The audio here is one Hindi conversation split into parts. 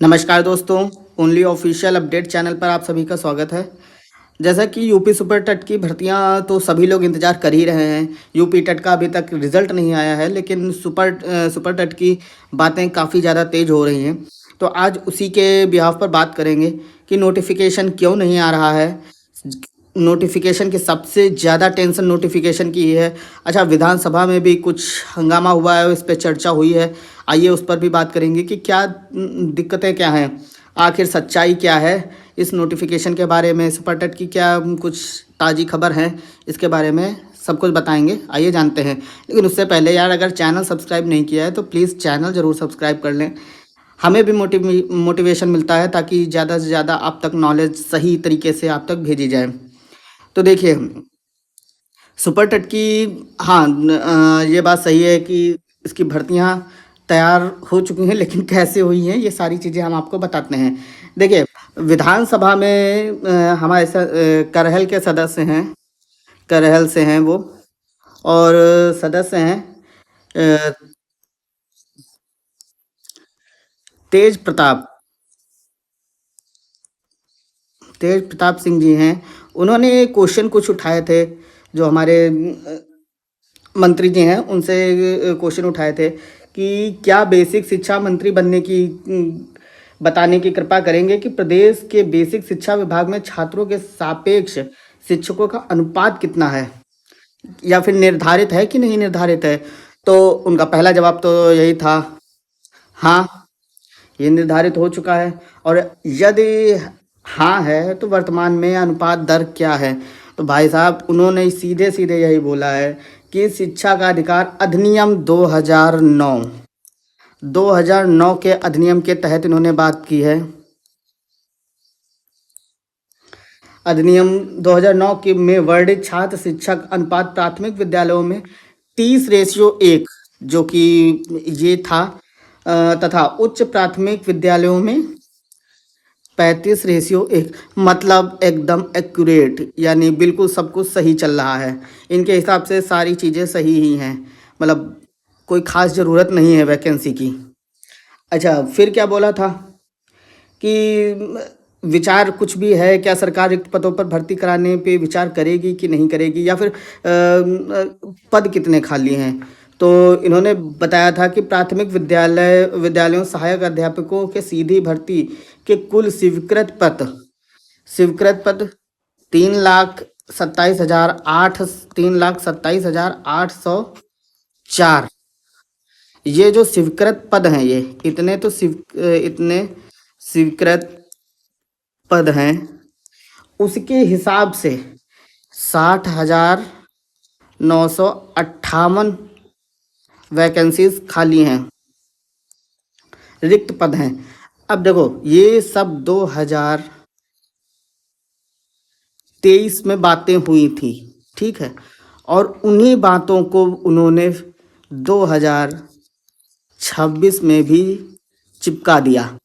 नमस्कार दोस्तों, ओनली ऑफिशियल अपडेट चैनल पर आप सभी का स्वागत है। जैसा कि यूपी सुपर टेट की भर्तियां तो सभी लोग इंतज़ार कर ही रहे हैं। यूपी टेट का अभी तक रिजल्ट नहीं आया है, लेकिन सुपर टेट की बातें काफ़ी ज़्यादा तेज़ हो रही हैं। तो आज उसी के बिहाफ पर बात करेंगे कि नोटिफिकेशन क्यों नहीं आ रहा है। नोटिफिकेशन की सबसे ज़्यादा टेंशन नोटिफिकेशन की है। अच्छा, विधानसभा में भी कुछ हंगामा हुआ है, इस पर चर्चा हुई है। आइए उस पर भी बात करेंगे कि क्या दिक्कतें क्या हैं, आखिर सच्चाई क्या है इस नोटिफिकेशन के बारे में, सुपर टेट की क्या कुछ ताज़ी खबर है, इसके बारे में सब कुछ बताएंगे। आइए जानते हैं। लेकिन उससे पहले यार, अगर चैनल सब्सक्राइब नहीं किया है तो प्लीज़ चैनल ज़रूर सब्सक्राइब कर लें। हमें भी मोटिवेशन मिलता है ताकि ज़्यादा से ज़्यादा आप तक नॉलेज सही तरीके से आप तक भेजी जाए। तो देखिए, सुपर टेट की, हाँ, ये बात सही है कि इसकी भर्तियां तैयार हो चुकी हैं, लेकिन कैसे हुई हैं ये सारी चीज़ें हम आपको बताते हैं। देखिए, विधानसभा में हमारे करहल के सदस्य हैं, करहल से हैं वो, और सदस्य हैं अ, तेज प्रताप तेज प्रताप सिंह जी हैं। उन्होंने क्वेश्चन कुछ उठाए थे, जो हमारे मंत्री जी हैं उनसे क्वेश्चन उठाए थे कि क्या बेसिक शिक्षा मंत्री बनने की बताने की कृपा करेंगे कि प्रदेश के बेसिक शिक्षा विभाग में छात्रों के सापेक्ष शिक्षकों का अनुपात कितना है, या फिर निर्धारित है कि नहीं निर्धारित है। तो उनका पहला जवाब तो यही था, हाँ, ये निर्धारित हो चुका है। और यदि हाँ है तो वर्तमान में अनुपात दर क्या है। तो भाई साहब, उन्होंने सीधे सीधे यही बोला है कि शिक्षा का अधिकार अधिनियम 2009 के अधिनियम के तहत इन्होंने बात की है। अधिनियम 2009 के में वर्णित छात्र शिक्षक अनुपात प्राथमिक विद्यालयों में 30:1 जो कि ये था, तथा उच्च प्राथमिक विद्यालयों में 35:1, मतलब एकदम एक्यूरेट, यानी बिल्कुल सब कुछ सही चल रहा है। इनके हिसाब से सारी चीज़ें सही ही हैं, मतलब कोई खास ज़रूरत नहीं है वैकेंसी की। अच्छा, फिर क्या बोला था कि विचार कुछ भी है क्या, सरकार रिक्त पदों पर भर्ती कराने पे विचार करेगी कि नहीं करेगी, या फिर पद कितने खाली हैं। तो इन्होंने बताया था कि प्राथमिक विद्यालयों सहायक अध्यापकों के सीधी भर्ती के कुल स्वीकृत पद 3,27,804। ये जो स्वीकृत पद हैं, ये इतने स्वीकृत पद हैं, उसके हिसाब से 60,958 वैकेंसीज खाली हैं, रिक्त पद हैं। अब देखो, ये सब 2023 में बातें हुई थी, ठीक है, और उन्हीं बातों को उन्होंने 2026 में भी चिपका दिया।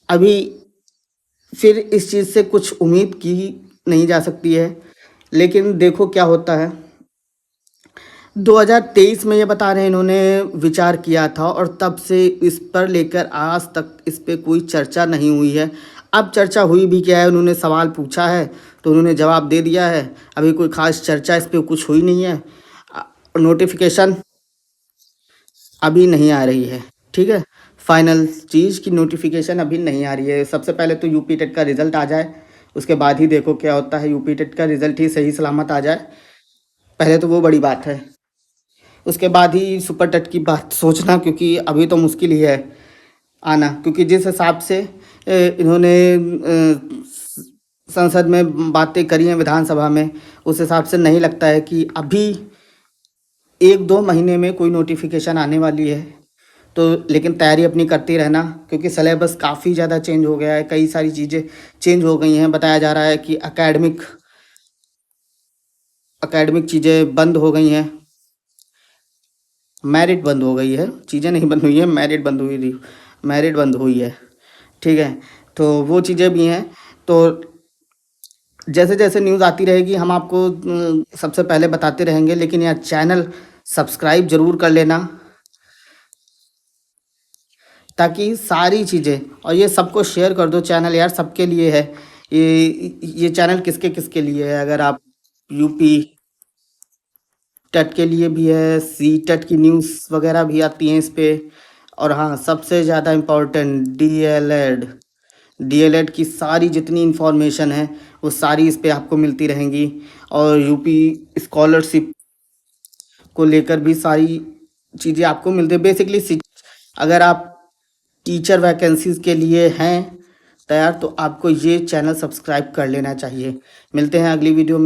अभी फिर इस चीज़ से कुछ उम्मीद की नहीं जा सकती है, लेकिन देखो क्या होता है। 2023 में ये बता रहे हैं इन्होंने विचार किया था, और तब से इस पर लेकर आज तक इस पे कोई चर्चा नहीं हुई है। अब चर्चा हुई भी क्या है, उन्होंने सवाल पूछा है तो उन्होंने जवाब दे दिया है। अभी कोई खास चर्चा इस पे कुछ हुई नहीं है। नोटिफिकेशन अभी नहीं आ रही है, ठीक है। फाइनल चीज़ की नोटिफिकेशन अभी नहीं आ रही है। सबसे पहले तो यूपी टेट का रिज़ल्ट आ जाए, उसके बाद ही देखो क्या होता है। यूपी टेट का रिज़ल्ट ही सही सलामत आ जाए, पहले तो वो बड़ी बात है। उसके बाद ही सुपर टेट की बात सोचना, क्योंकि अभी तो मुश्किल ही है आना, क्योंकि जिस हिसाब से इन्होंने संसद में बातें करी हैं, विधानसभा में, उस हिसाब से नहीं लगता है कि अभी 1-2 महीने में कोई नोटिफिकेशन आने वाली है। तो लेकिन तैयारी अपनी करते रहना, क्योंकि सिलेबस काफ़ी ज़्यादा चेंज हो गया है, कई सारी चीज़ें चेंज हो गई हैं। बताया जा रहा है कि एकेडमिक चीज़ें बंद हो गई हैं, मेरिट बंद हो गई है, चीज़ें नहीं बंद हुई है, मेरिट बंद हुई है, ठीक है। तो वो चीज़ें भी हैं। तो जैसे जैसे न्यूज़ आती रहेगी हम आपको सबसे पहले बताते रहेंगे, लेकिन यार चैनल सब्सक्राइब ज़रूर कर लेना। ताकि सारी चीज़ें, और ये सबको शेयर कर दो चैनल यार, सबके लिए है ये चैनल। किसके किसके लिए है? अगर आप यूपी टेट के लिए भी है, सी टेट की न्यूज़ वगैरह भी आती हैं इस पे। और हाँ, सबसे ज़्यादा इम्पोर्टेंट डीएलएड की सारी जितनी इन्फॉर्मेशन है वो सारी इस पे आपको मिलती रहेंगी। और यूपी स्कॉलरशिप को लेकर भी सारी चीज़ें आपको मिलती है। बेसिकली अगर आप टीचर वैकेंसीज के लिए हैं तैयार, तो आपको ये चैनल सब्सक्राइब कर लेना चाहिए। मिलते हैं अगली वीडियो में।